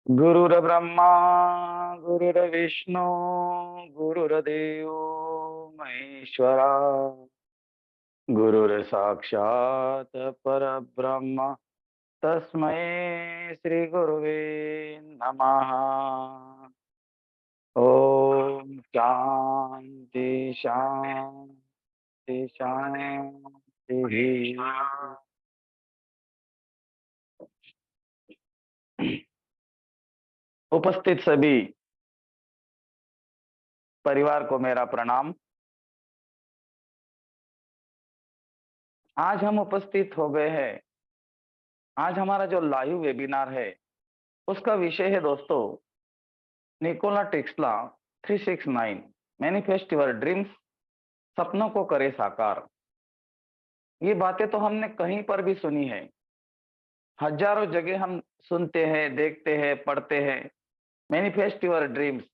गुरुर्ब्रह्मा गुरुर्विष्णु गुरुर्देव महेश्वरा गुरुर्साक्षात् परब्रह्म तस्मै श्री गुरुवे नमः। ओम शांति शांति शांति। उपस्थित सभी परिवार को मेरा प्रणाम। आज हम उपस्थित हो गए हैं। आज हमारा जो लाइव वेबिनार है उसका विषय है दोस्तों Nikola Tesla 369 manifest your dreams, सपनों को करे साकार। ये बातें तो हमने कहीं पर भी सुनी है, हजारों जगह हम सुनते हैं, देखते हैं, पढ़ते हैं। मैनिफेस्ट योर ड्रीम्स,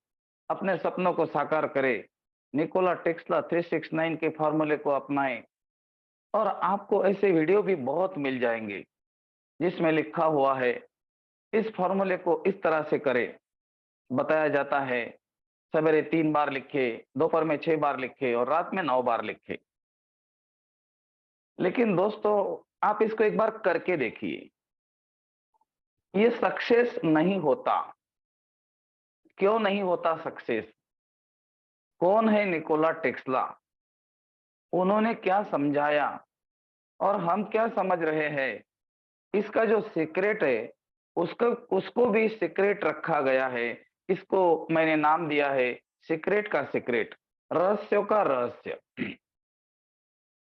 अपने सपनों को साकार करे, निकोला टेस्ला 369 के फॉर्मूले को अपनाएं। और आपको ऐसे वीडियो भी बहुत मिल जाएंगे जिसमें लिखा हुआ है इस फॉर्मूले को इस तरह से करें। बताया जाता है सवेरे 3 बार लिखे, दोपहर में 6 बार लिखे और रात में 9 बार लिखे। लेकिन दोस्तों आप इसको एक बार करके देखिए, ये सक्सेस नहीं होता। क्यों नहीं होता सक्सेस? कौन है निकोला टेस्ला, उन्होंने क्या समझाया और हम क्या समझ रहे हैं? इसका जो सीक्रेट है उसको उसको भी सीक्रेट रखा गया है। इसको मैंने नाम दिया है सीक्रेट का सीक्रेट, रहस्यों का रहस्य।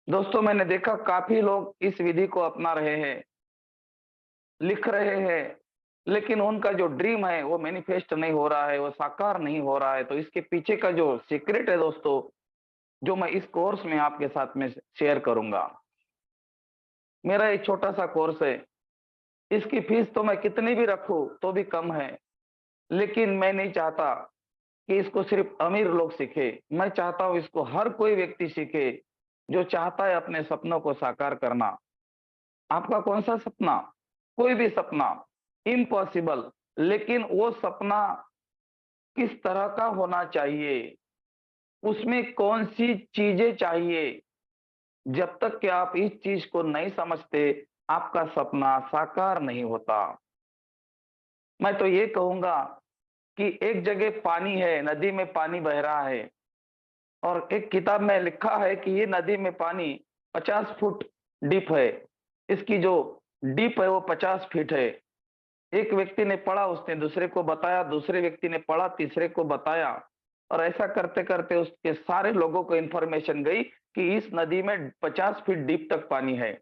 दोस्तों मैंने देखा काफी लोग इस विधि को अपना रहे हैं, लिख रहे हैं, लेकिन उनका जो ड्रीम है वो मैनिफेस्ट नहीं हो रहा है, वो साकार नहीं हो रहा है। तो इसके पीछे का जो सीक्रेट है दोस्तों, जो मैं इस कोर्स में आपके साथ में शेयर करूंगा। मेरा एक छोटा सा कोर्स है, इसकी फीस तो मैं कितनी भी रखूं तो भी कम है। लेकिन मैं नहीं चाहता कि इसको सिर्फ अमीर लोग सीखे, मैं चाहता हूं इसको हर कोई व्यक्ति सीखे जो चाहता है अपने सपनों को साकार करना। आपका कौन सा सपना? कोई भी सपना, इम्पॉसिबल, लेकिन वो सपना किस तरह का होना चाहिए, उसमें कौन सी चीजें चाहिए? जब तक कि आप इस चीज को नहीं समझते आपका सपना साकार नहीं होता। मैं तो ये कहूंगा कि एक जगह पानी है, नदी में पानी बह रहा है और एक किताब में लिखा है कि ये नदी में पानी 50 फुट डीप है। इसकी जो डीप है वो 50 फीट है। एक व्यक्ति ने पढ़ा, उसने दूसरे को बताया, दूसरे व्यक्ति ने पढ़ा, तीसरे को बताया, और ऐसा करते करते उसके सारे लोगों को इंफॉर्मेशन गई कि इस नदी में 50 फीट डीप तक पानी है।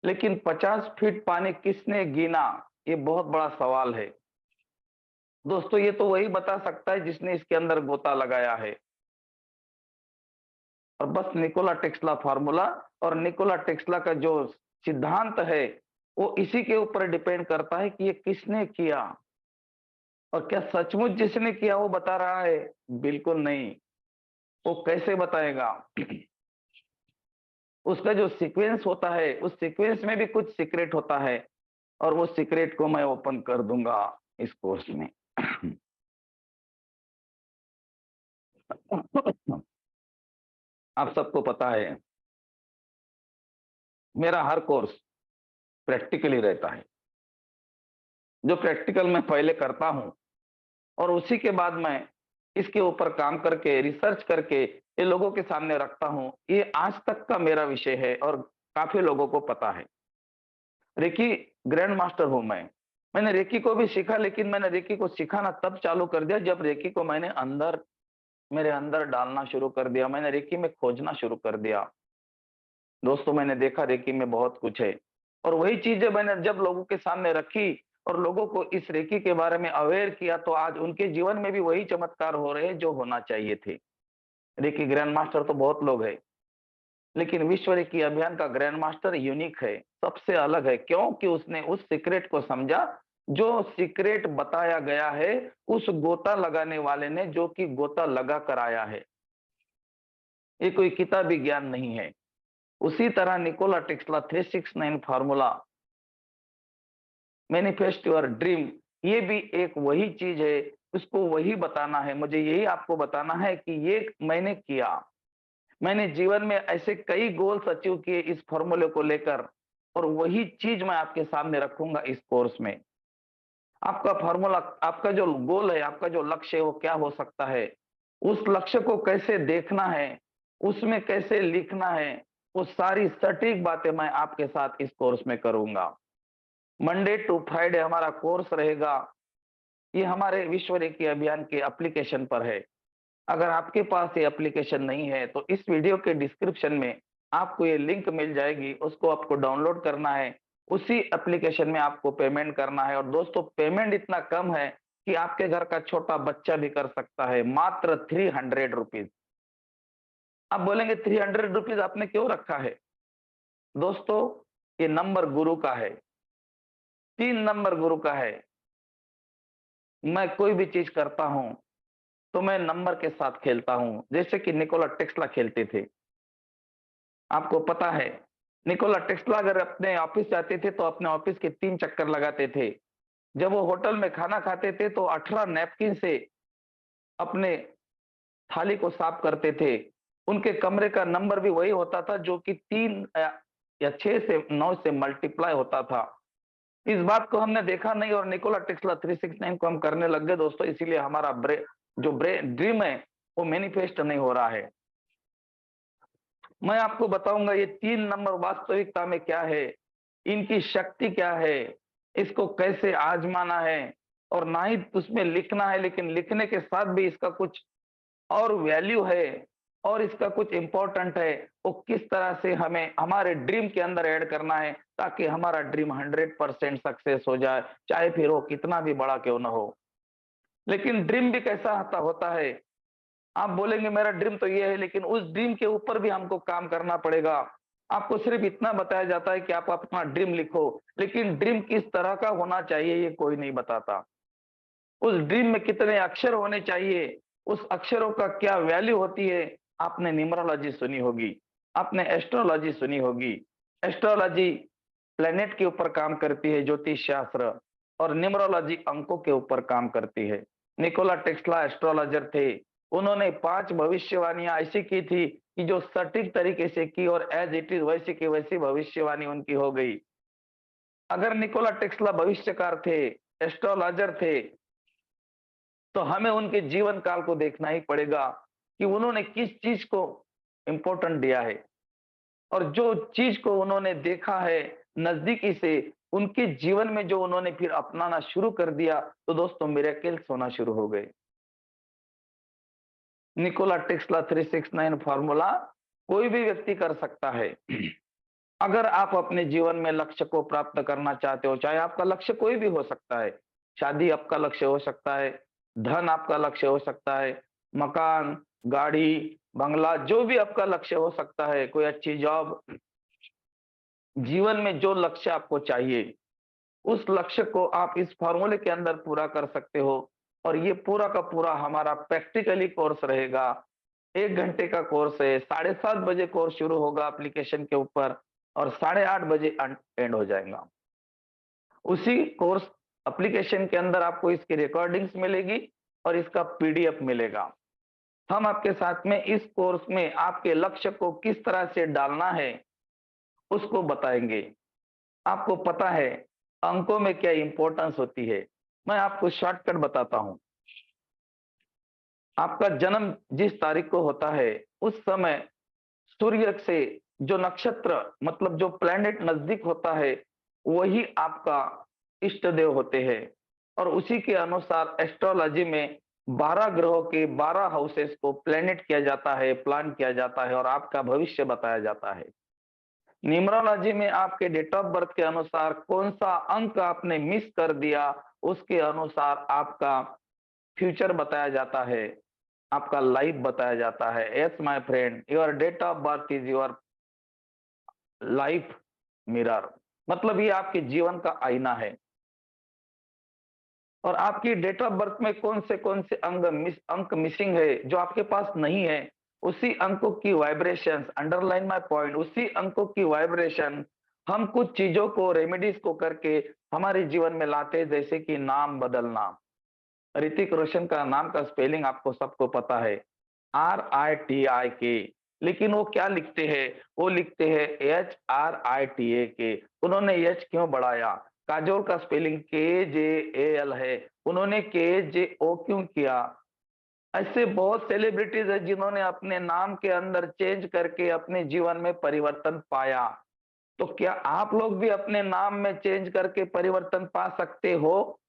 लेकिन 50 फीट पानी किसने गिना, ये बहुत बड़ा सवाल है दोस्तों। ये तो वही बता सकता है जिसने इसके अंदर गोता लगाया है। और बस निकोला टेस्ला फार्मूला और निकोला टेस्ला का जो सिद्धांत है वो इसी के ऊपर डिपेंड करता है कि ये किसने किया। और क्या सचमुच जिसने किया वो बता रहा है? बिल्कुल नहीं। वो कैसे बताएगा? उसका जो सीक्वेंस होता है उस सीक्वेंस में भी कुछ सीक्रेट होता है, और वो सीक्रेट को मैं ओपन कर दूंगा इस कोर्स में। आप सबको पता है मेरा हर कोर्स प्रैक्टिकली रहता है। जो प्रैक्टिकल मैं पहले करता हूं और उसी के बाद मैं इसके ऊपर काम करके रिसर्च करके ये लोगों के सामने रखता हूं। ये आज तक का मेरा विषय है और काफी लोगों को पता है। रेकी ग्रैंड मास्टर हूं मैं। मैंने रेकी को भी सीखा, लेकिन मैंने रेकी को सिखाना तब चालू कर दिया जब रेकी को मैंने मेरे अंदर डालना शुरू कर दिया। मैंने रेकी में खोजना शुरू कर दिया। दोस्तों मैंने देखा रेकी में बहुत कुछ है, और वही चीजें मैंने जब लोगों के सामने रखी और लोगों को इस रेकी के बारे में अवेयर किया, तो आज उनके जीवन में भी वही चमत्कार हो रहे हैं जो होना चाहिए थे। रेकी ग्रैंड मास्टर तो बहुत लोग हैं, लेकिन विश्व रेकी अभियान का ग्रैंड मास्टर यूनिक है, सबसे अलग है। क्योंकि उसने उस सीक्रेट को समझा जो सीक्रेट बताया गया है उस गोता लगाने वाले ने, जो कि गोता लगा कर आया है। ये कोई किताबी ज्ञान नहीं है। उसी तरह Nikola Tesla 369 formula manifest your dream, ये भी एक वही चीज है, उसको वही बताना है, मुझे यही आपको बताना है कि ये मैंने किया। मैंने जीवन में ऐसे कई गोल्स अचीव किए इस फॉर्मूले को लेकर, और वही चीज मैं आपके सामने रखूंगा इस कोर्स में। आपका फॉर्मूला, आपका जो गोल है, आपका जो लक्ष्य है, वो क्या हो सकता है? उस लक्ष्य को कैसे देखना है, उसमें कैसे लिखना है, वो सारी सटीक बातें मैं आपके साथ इस कोर्स में करूंगा। मंडे टू फ्राइडे हमारा कोर्स रहेगा। ये हमारे विश्व रेकी अभियान के एप्लीकेशन पर है। अगर आपके पास ये एप्लीकेशन नहीं है तो इस वीडियो के डिस्क्रिप्शन में आपको ये लिंक मिल जाएगी, उसको आपको डाउनलोड करना है। उसी एप्लीकेशन में आपको पेमेंट करना है, और दोस्तों पेमेंट इतना कम है कि आपके घर का छोटा बच्चा भी कर सकता है, मात्र 300 रुपीज। आप बोलेंगे 300 रुपीज आपने क्यों रखा है? दोस्तों, ये नंबर गुरु का है, 3 नंबर गुरु का है। मैं कोई भी चीज करता हूं तो मैं नंबर के साथ खेलता हूं, जैसे कि निकोला टेस्ला खेलते थे। आपको पता है, निकोला टेस्ला अगर अपने ऑफिस जाते थे तो अपने ऑफिस के 3 चक्कर लगाते थे। जब वो होटल में खाना खाते थे तो 18 नैपकिन से अपने थाली को साफ करते थे। उनके कमरे का नंबर भी वही होता था जो कि 3 या 6 से 9 से मल्टीप्लाई होता था। इस बात को हमने देखा नहीं और निकोला टेस्ला 369 को हम करने लग गए दोस्तों, इसीलिए हमारा ड्रीम है वो मैनिफेस्ट नहीं हो रहा है। मैं आपको बताऊंगा ये 3 नंबर वास्तविकता में क्या है, इनकी शक्ति क्या है, इसको कैसे आजमाना है। और ना ही उसमें लिखना है, लेकिन लिखने के साथ भी इसका कुछ और वैल्यू है, और इसका कुछ इंपॉर्टेंट है, वो किस तरह से हमें हमारे ड्रीम के अंदर ऐड करना है ताकि हमारा ड्रीम 100% सक्सेस हो जाए, चाहे फिर वो कितना भी बड़ा क्यों ना हो। लेकिन ड्रीम भी कैसा होता है? आप बोलेंगे मेरा ड्रीम तो ये है, लेकिन उस ड्रीम के ऊपर भी हमको काम करना पड़ेगा। आपको सिर्फ इतना बताया जाता है कि आप अपना ड्रीम लिखो, लेकिन ड्रीम किस तरह का होना चाहिए ये कोई नहीं बताता। उस ड्रीम में कितने अक्षर होने चाहिए, उस अक्षरों का क्या वैल्यू होती है। आपने न्यूमरोलॉजी सुनी होगी, आपने एस्ट्रोलॉजी सुनी होगी। एस्ट्रोलॉजी प्लेनेट के ऊपर काम करती है, ज्योतिष शास्त्र, और न्यूमरोलॉजी अंकों के ऊपर काम करती है। निकोला टेस्ला एस्ट्रोलॉजर थे। उन्होंने 5 भविष्यवाणियां ऐसी की थी कि जो सटीक तरीके से की, और एज इट इज वैसी की वैसी भविष्यवाणी उनकी हो गई। अगर निकोला टेस्ला भविष्यकार थे, एस्ट्रोलॉजर थे, तो हमें उनके जीवन काल को देखना ही पड़ेगा कि उन्होंने किस चीज को इंपॉर्टेंट दिया है, और जो चीज को उन्होंने देखा है नजदीकी से, उनके जीवन में जो उन्होंने फिर अपनाना शुरू कर दिया, तो दोस्तों मिरेकल्स होना शुरू हो गए। निकोला टेस्ला 369 फॉर्मूला कोई भी व्यक्ति कर सकता है। अगर आप अपने जीवन में लक्ष्य को प्राप्त करना चाहते हो, चाहे आपका लक्ष्य कोई भी हो सकता है, शादी आपका लक्ष्य हो सकता है, धन आपका लक्ष्य हो सकता है, मकान, गाड़ी, बंगला, जो भी आपका लक्ष्य हो सकता है, कोई अच्छी जॉब, जीवन में जो लक्ष्य आपको चाहिए, उस लक्ष्य को आप इस फॉर्मूले के अंदर पूरा कर सकते हो। और ये पूरा का पूरा हमारा प्रैक्टिकली कोर्स रहेगा। 1 घंटे का कोर्स है, 7:30 बजे कोर्स शुरू होगा एप्लीकेशन के ऊपर, और 8:30 बजे एंड हो जाएगा। उसी कोर्स एप्लीकेशन के अंदर आपको इसकी रिकॉर्डिंग्स मिलेगी और इसका पीडीएफ मिलेगा। हम आपके साथ में इस कोर्स में आपके लक्ष्य को किस तरह से डालना है उसको बताएंगे। आपको पता है अंकों में क्या इंपॉर्टेंस होती है, मैं आपको शॉर्टकट बताता हूं। आपका जन्म जिस तारीख को होता है, उस समय सूर्य से जो नक्षत्र, मतलब जो प्लैनेट नजदीक होता है, वही आपका इष्ट देव होते हैं। और उसी के अनुसार एस्ट्रोलॉजी में 12 ग्रहों के 12 हाउसेस को प्लैनेट किया जाता है, प्लान किया जाता है, और आपका भविष्य बताया जाता है। न्यूमरोलॉजी में आपके डेट ऑफ बर्थ के अनुसार कौन सा अंक आपने मिस कर दिया, उसके अनुसार आपका फ्यूचर बताया जाता है, आपका लाइफ बताया जाता है। Yes my friend, your date of birth is your life mirror, मतलब ये आपके जीवन का आईना है। और आपकी डेट ऑफ बर्थ में कौन से अंक मिसिंग है, जो आपके पास नहीं है, उसी अंकों की वाइब्रेशंस, अंडरलाइन माय पॉइंट, उसी अंकों की वाइब्रेशन हम कुछ चीजों को, रेमेडीज को करके हमारे जीवन में लाते हैं, जैसे कि नाम बदलना। ऋतिक रोशन का नाम का स्पेलिंग आपको सबको पता है, RITIK, लेकिन वो क्या लिखते हैं? वो लिखते हैं HRITAK। उन्होंने एच क्यों बढ़ाया? काजोल का स्पेलिंग KJAL है, उन्होंने KJO क्यों किया? ऐसे बहुत सेलिब्रिटीज है जिन्होंने अपने नाम के अंदर चेंज करके अपने जीवन में परिवर्तन पाया। तो क्या आप लोग भी अपने नाम में चेंज करके परिवर्तन पा सकते हो?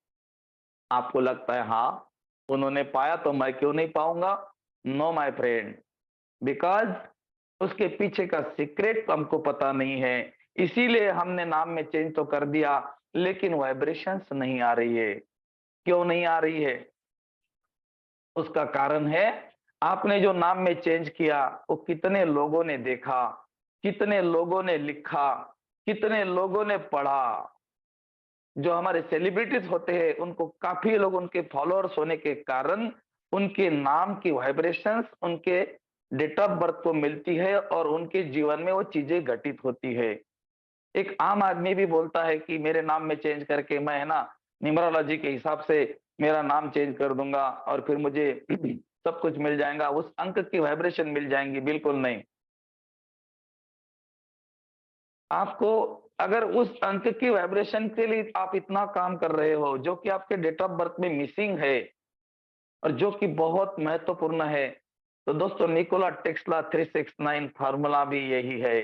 आपको लगता है हाँ, उन्होंने पाया तो मैं क्यों नहीं पाऊंगा? नो माय फ्रेंड, बिकॉज उसके पीछे का सीक्रेट हमको पता नहीं है, इसीलिए हमने नाम में चेंज तो कर दिया, लेकिन वाइब्रेशंस नहीं आ रही है। क्यों नहीं आ रही है? उसका कारण है, आपने जो नाम में चेंज किया वो कितने लोगों ने देखा, कितने लोगों ने लिखा, कितने लोगों ने पढ़ा। जो हमारे सेलिब्रिटीज होते हैं उनको काफी लोग, उनके फॉलोअर्स होने के कारण उनके नाम की वाइब्रेशंस उनके डेट ऑफ बर्थ को मिलती है और उनके जीवन में वो चीजें घटित होती है। एक आम आदमी भी बोलता है कि मेरे नाम में चेंज करके मैं, है ना, न्यूमरोलॉजी के हिसाब से मेरा नाम चेंज कर दूंगा और फिर मुझे सब कुछ मिल जाएगा, उस अंक की वाइब्रेशन मिल जाएंगी। बिल्कुल नहीं। आपको, अगर उस अंक की वाइब्रेशन के लिए आप इतना काम कर रहे हो जो कि आपके डेट ऑफ बर्थ में मिसिंग है और जो कि बहुत महत्वपूर्ण है, तो दोस्तों निकोला टेस्ला 369 फार्मूला भी यही है।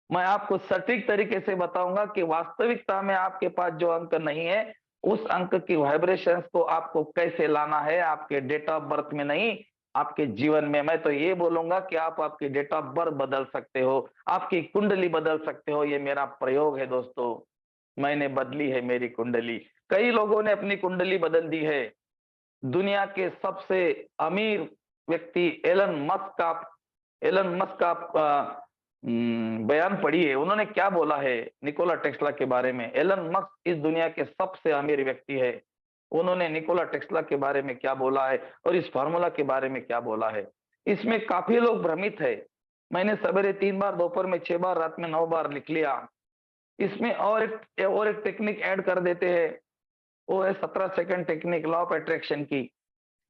मैं आपको सटीक तरीके से बताऊंगा कि वास्तविकता में आपके पास जो अंक नहीं है, उस अंक की वाइब्रेशंस को आपको कैसे लाना है, आपके डेट ऑफ बर्थ में नहीं, आपके जीवन में। मैं तो ये बोलूंगा कि आप आपकी डेट ऑफ बर्थ बदल सकते हो, आपकी कुंडली बदल सकते हो। ये मेरा प्रयोग है दोस्तों, मैंने बदली है मेरी कुंडली। कई लोगों ने अपनी कुंडली बदल दी है। दुनिया के सबसे अमीर व्यक्ति एलन मस्क का बयान पढ़िए, उन्होंने क्या बोला है निकोला टेस्ला के बारे में। एलन मस्क इस दुनिया के सबसे अमीर व्यक्ति है। उन्होंने निकोला टेस्ला के बारे में क्या बोला है और इस फार्मूला के बारे में क्या बोला है, इसमें काफी लोग भ्रमित है। मैंने सवेरे 3 बार, दोपहर में 6 बार, रात में 9 बार लिख लिया। इसमें और एक टेक्निक ऐड कर देते हैं, वो है 17 second technique, law of attraction की।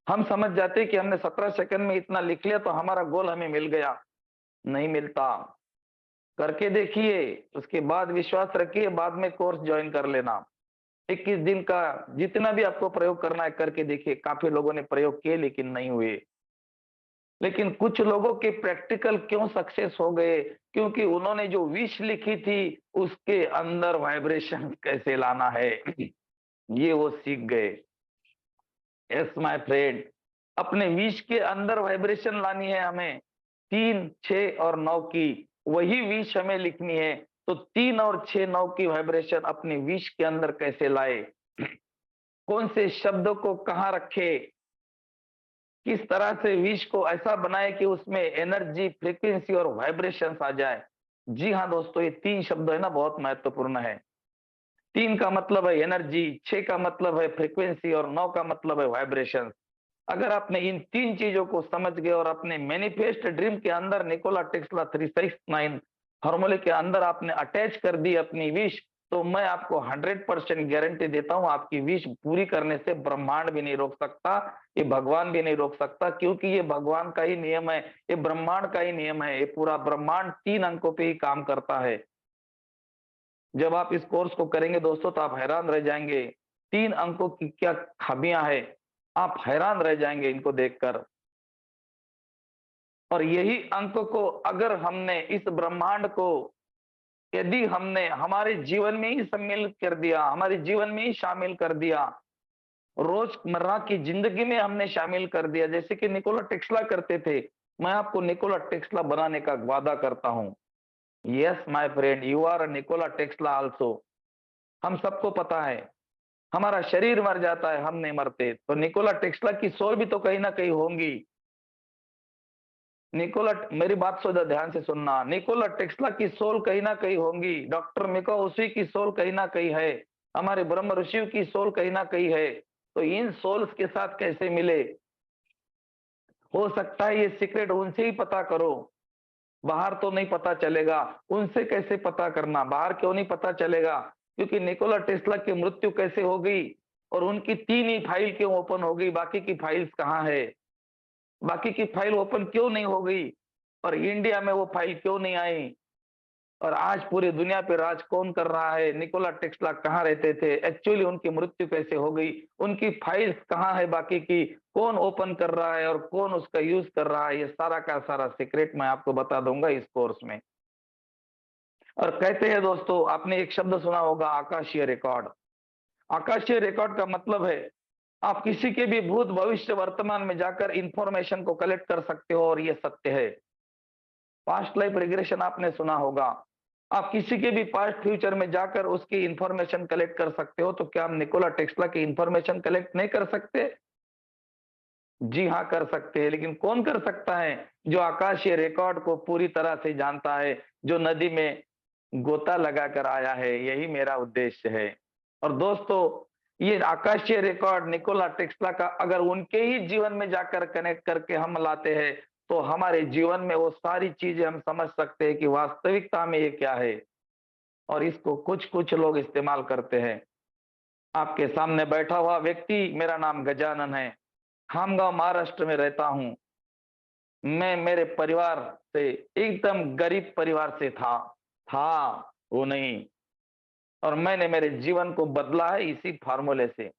हम समझ जाते हैं कि हमने 17 सेकंड में इतना लिख लिया तो हमारा गोल हमें मिल गया। नहीं मिलता। करके देखिए, उसके बाद विश्वास रखिए, बाद में कोर्स ज्वाइन कर लेना। 21 दिन का जितना भी आपको प्रयोग करना है करके देखिए। काफी लोगों ने प्रयोग किए लेकिन नहीं हुए। लेकिन कुछ लोगों के प्रैक्टिकल क्यों सक्सेस हो गए? क्योंकि उन्होंने जो विश लिखी थी उसके अंदर वाइब्रेशन कैसे लाना है ये वो सीख गए। यस माय फ्रेंड, अपने विश के अंदर वाइब्रेशन लानी है हमें। 3, 6 और 9 की वही विश हमें लिखनी है। तो 3 और 6, 9 की वाइब्रेशन अपने विश के अंदर कैसे लाए, कौन से शब्दों को कहाँ रखे, किस तरह से विश को ऐसा बनाए कि उसमें एनर्जी, फ्रीक्वेंसी और वाइब्रेशन आ जाए। जी हाँ दोस्तों, ये 3 शब्द है ना, बहुत महत्वपूर्ण है। 3 का मतलब है एनर्जी, 6 का मतलब है फ्रीक्वेंसी और 9 का मतलब है वाइब्रेशन। अगर आपने इन 3 चीजों को समझ गए और अपने मैनिफेस्ट ड्रीम के अंदर निकोला टेस्ला 369 फार्मूले के अंदर आपने अटैच कर दी अपनी विश, तो मैं आपको 100% गारंटी देता हूं, आपकी विश पूरी करने से ब्रह्मांड भी नहीं रोक सकता, ये भगवान भी नहीं रोक सकता, क्योंकि ये भगवान का ही नियम है, ये ब्रह्मांड का ही नियम है। ये पूरा ब्रह्मांड 3 अंकों पे ही काम करता है। जब आप इस कोर्स को करेंगे दोस्तों तो आप हैरान रह जाएंगे, 3 अंकों की क्या खामियां है, आप हैरान रह जाएंगे इनको देखकर। और यही अंक को अगर हमने, इस ब्रह्मांड को यदि हमने हमारे जीवन में ही सम्मिलित कर दिया, हमारे जीवन में ही शामिल कर दिया, रोजमर्रा की जिंदगी में हमने शामिल कर दिया, जैसे कि निकोला टेस्ला करते थे, मैं आपको निकोला टेस्ला बनाने का वादा करता हूं। Yes my friend, you are Nikola Tesla also. हम सबको पता है, हमारा शरीर मर जाता है, हम नहीं मरते, तो निकोला टेस्ला की सोल भी तो कहीं ना कहीं होंगी। निकोला, मेरी बात सुनो, ध्यान से सुनना, निकोला टेस्ला की सोल कहीं ना कहीं होंगी, डॉक्टर मिको उसी की सोल कहीं ना कहीं है, हमारे ब्रह्म ऋषियों की सोल कहीं ना कहीं है। तो इन सोल्स के साथ कैसे मिले? हो सकता है ये सीक्रेट उनसे ही पता करो। बाहर तो नहीं पता चलेगा, उनसे कैसे पता करना, बाहर क्यों नहीं पता चलेगा? क्योंकि निकोला टेस्ला की मृत्यु कैसे हो गई और उनकी 3 ही फाइल क्यों ओपन हो गई, बाकी की फाइल्स कहाँ है? बाकी की फाइल ओपन क्यों नहीं हो गई और इंडिया में वो फाइल क्यों नहीं आई? और आज पूरी दुनिया पे राज कौन कर रहा है? निकोला टेस्ला कहाँ रहते थे? एक्चुअली उनकी मृत्यु कैसे हो गई? उनकी फाइल्स कहाँ है बाकी की? कौन ओपन कर रहा है और कौन उसका यूज कर रहा है? ये सारा का सारा सीक्रेट मैं आपको बता दूंगा इस कोर्स में। और कहते हैं दोस्तों, आपने एक शब्द सुना होगा, आकाशीय रिकॉर्ड। आकाशीय रिकॉर्ड का मतलब है आप किसी के भी भूत भविष्य वर्तमान में जाकर इंफॉर्मेशन को कलेक्ट कर सकते हो और ये सत्य है। पास्ट लाइफ रिग्रेशन आपने सुना होगा। आप किसी के भी पास्ट फ्यूचर में जाकर उसकी इंफॉर्मेशन कलेक्ट कर सकते हो, तो क्या हम निकोला टेस्ला की इंफॉर्मेशन कलेक्ट नहीं कर सकते? जी हाँ, कर सकते हैं। लेकिन कौन कर सकता है? जो आकाशीय रिकॉर्ड को पूरी तरह से जानता है, जो नदी में गोता लगाकर आया है। यही मेरा उद्देश्य है। और दोस्तों, ये आकाशीय रिकॉर्ड निकोला टेस्ला का अगर उनके ही जीवन में जाकर कनेक्ट करके हम लाते हैं, तो हमारे जीवन में वो सारी चीजें हम समझ सकते हैं कि वास्तविकता में ये क्या है। और इसको कुछ-कुछ लोग इस्तेमाल करते हैं। आपके सामने बैठा हुआ व्यक्ति, मेरा नाम गजानन है। खामगांव महाराष्ट्र में रहता हूँ। मैं मेरे परिवार से एकदम गरीब परिवार से था, वो नहीं। और मैंने मेरे जीवन को बदला है इसी फार्मूले से।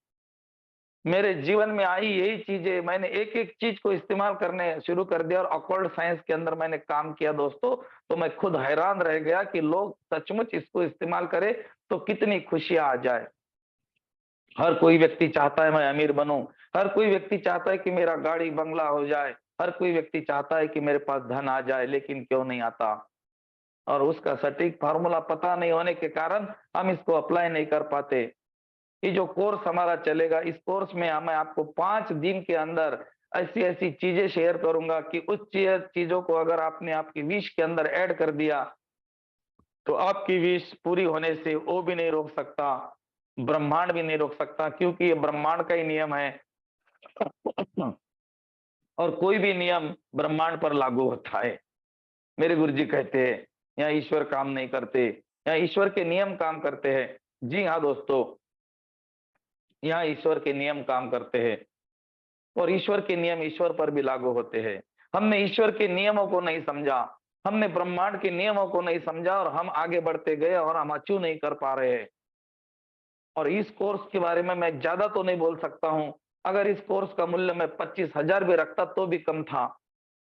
मेरे जीवन में आई यही चीजें, मैंने एक-एक चीज को इस्तेमाल करने शुरू कर दिया और ऑकल्ट साइंस के अंदर मैंने काम किया दोस्तों, तो मैं खुद हैरान रह गया कि लोग सचमुच इसको इस्तेमाल करें तो कितनी खुशियाँ आ जाए। हर कोई व्यक्ति चाहता है मैं अमीर बनूं, हर कोई व्यक्ति चाहता है कि मेरा गाड़ी बंगला हो जाए, हर कोई व्यक्ति चाहता है कि मेरे पास धन आ जाए, लेकिन क्यों नहीं आता? और उसका सटीक फार्मूला पता नहीं होने के कारण हम इसको अप्लाई नहीं कर पाते। ये जो कोर्स हमारा चलेगा, इस कोर्स में मैं आपको 5 दिन के अंदर ऐसी-ऐसी चीजें शेयर करूंगा कि उस चीजों को अगर आपने आपकी विश के अंदर ऐड कर दिया, तो आपकी विश पूरी होने से वो भी नहीं रोक सकता, ब्रह्मांड भी नहीं रोक सकता, क्योंकि ये ब्रह्मांड का ही नियम है। और कोई भी नियम ब्रह्मांड पर लागू होता है। मेरे गुरुजी कहते हैं, यहाँ ईश्वर काम नहीं करते, यहाँ ईश्वर के नियम काम करते हैं। जी हाँ दोस्तों, यहाँ ईश्वर के नियम काम करते हैं और ईश्वर के नियम ईश्वर पर भी लागू होते हैं। हमने ईश्वर के नियमों को नहीं समझा, हमने ब्रह्मांड के नियमों को नहीं समझा और हम आगे बढ़ते गए और हम अचीव नहीं कर पा रहे हैं। और इस कोर्स के बारे में मैं ज्यादा तो नहीं बोल सकता हूं। अगर इस कोर्स का मूल्य मैं 25,000 भी रखता तो भी कम था,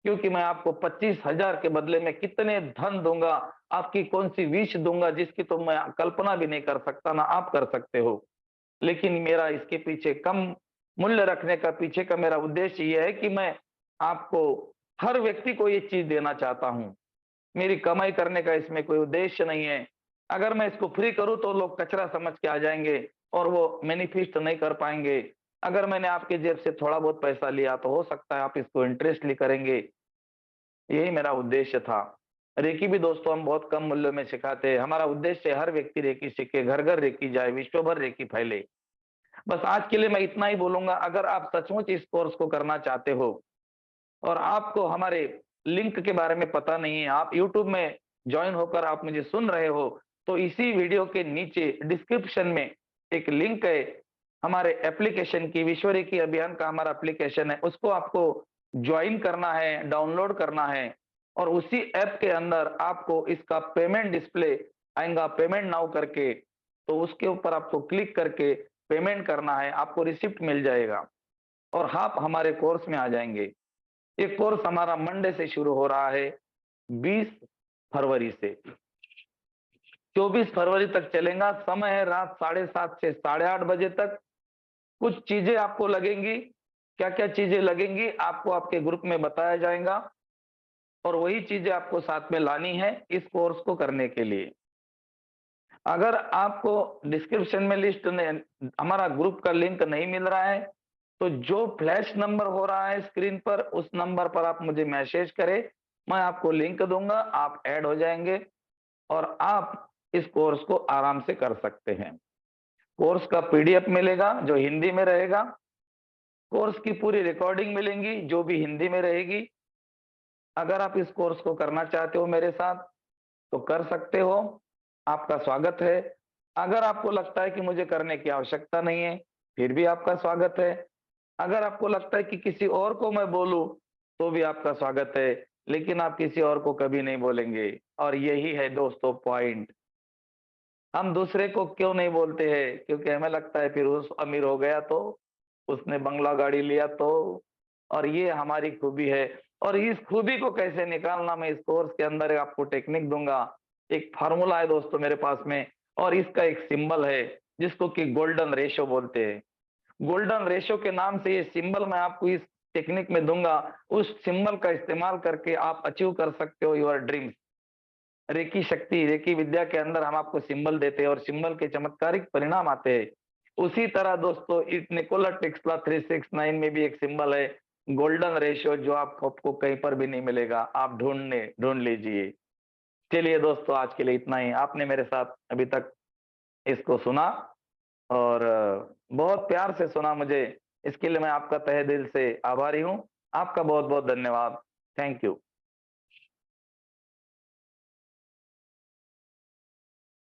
क्योंकि मैं आपको 25,000 के बदले में कितने धन दूंगा, आपकी कौन सी विश दूंगा जिसकी तो मैं कल्पना भी नहीं कर सकता, ना आप कर सकते हो। लेकिन मेरा इसके पीछे कम मूल्य रखने का पीछे का मेरा उद्देश्य ये है कि मैं आपको, हर व्यक्ति को ये चीज देना चाहता हूँ। मेरी कमाई करने का इसमें कोई उद्देश्य नहीं है। अगर मैं इसको फ्री करूँ तो लोग कचरा समझ के आ जाएँगे और वो मैनिफेस्ट नहीं कर पाएँगे। अगर मैंने आपके जेब से थोड़ा बहुत पैसा लिया तो हो सकता है आप इसको इंटरेस्टली करेंगे। यही मेरा उद्देश्य था। रेकी भी दोस्तों हम बहुत कम मूल्य में सिखाते हैं। हमारा उद्देश्य है हर व्यक्ति रेकी सीखे, घर-घर रेकी जाए, विश्व भर रेकी फैले। बस आज के लिए मैं इतना ही बोलूँगा, अगर आप सचमुच इस कोर्स को करना चाहते हो और आपको हमारे लिंक के बारे में पता नहीं है, आप यूट्यूब में जॉइन होकर आप मुझे सुन रहे हो, तो इसी वीडियो के नीचे डिस्क्रिप्शन में एक लिंक है हमारे एप्लीकेशन की, विश्व रेकी अभियान का हमारा एप्लीकेशन है, उसको आपको जॉइन करना है, डाउनलोड करना है और उसी ऐप के अंदर आपको इसका पेमेंट डिस्प्ले आएगा, पेमेंट नाउ करके, तो उसके ऊपर आपको क्लिक करके पेमेंट करना है, आपको रिसिप्ट मिल जाएगा और आप हमारे कोर्स में आ जाएँगे। ये कोर्स हमारा मंडे से शुरू हो रहा है, 20 फरवरी से 24 फरवरी तक चलेगा। समय है रात 7:30 से 8:30 बजे तक। कुछ चीजें आपको लगेंगी, क्या-क्या चीजें लगेंगी आपको आपके ग्रुप में बताया जाएगा और वही चीजें आपको साथ में लानी है इस कोर्स को करने के लिए। अगर आपको डिस्क्रिप्शन में लिस्ट ने हमारा ग्रुप का लिंक नहीं मिल रहा है, तो जो फ्लैश नंबर हो रहा है स्क्रीन पर, उस नंबर पर आप मुझे मैसेज करें, मैं आपको लिंक दूँगा, आप ऐड हो जाएँगे और आप इस कोर्स को आराम से कर सकते हैं। कोर्स का पीडीएफ मिलेगा जो हिंदी में रहेगा, कोर्स की पूरी रिकॉर्डिंग मिलेंगी जो भी हिंदी में रहेगी अगर आप इस कोर्स को करना चाहते हो मेरे साथ, तो कर सकते हो, आपका स्वागत है। अगर आपको लगता है कि मुझे करने की आवश्यकता नहीं है, फिर भी आपका स्वागत है। अगर आपको लगता है कि किसी और को मैं बोलूँ, तो भी आपका स्वागत है, लेकिन आप किसी और को कभी नहीं बोलेंगे। और यही है दोस्तों पॉइंट। हम दूसरे को क्यों नहीं बोलते हैं? क्योंकि हमें लगता है फिर उस अमीर हो गया तो, उसने बंगला गाड़ी लिया तो, और ये हमारी खूबी है। और इस खूबी को कैसे निकालना, मैं इस कोर्स के अंदर आपको टेक्निक दूँगा। एक फ़ॉर्मूला है दोस्तों मेरे पास में, और इसका एक सिंबल है, जिसको कि गोल्डन रेशियो बोलते हैं। गोल्डन रेशियो के नाम से ये सिंबल मैं आपको इस टेक्निक में दूँगा। उस सिंबल का इस्तेमाल करके आप अचीव कर सकते हो योर ड्रीम्स। रेकी शक्ति, रेकी विद्या के अंदर हम आपको सिंबल देते हैं और सिंबल के चमत्कारिक परिणाम आते हैं। उसी तरह दोस्तों इस निकोला टेस्ला 369 में भी एक सिंबल है, गोल्डन रेशियो, जो आपको आपको कहीं पर भी नहीं मिलेगा। आप ढूँढ लीजिए। चलिए दोस्तों, आज के लिए इतना ही। आपने मेरे साथ अभी तक इसको सुना, और बहुत प्यार से सुना मुझे। इसके लिए मैं आपका तहे दिल से आभारी हूँ। आपका बहुत-बहुत धन्यवाद। Thank you.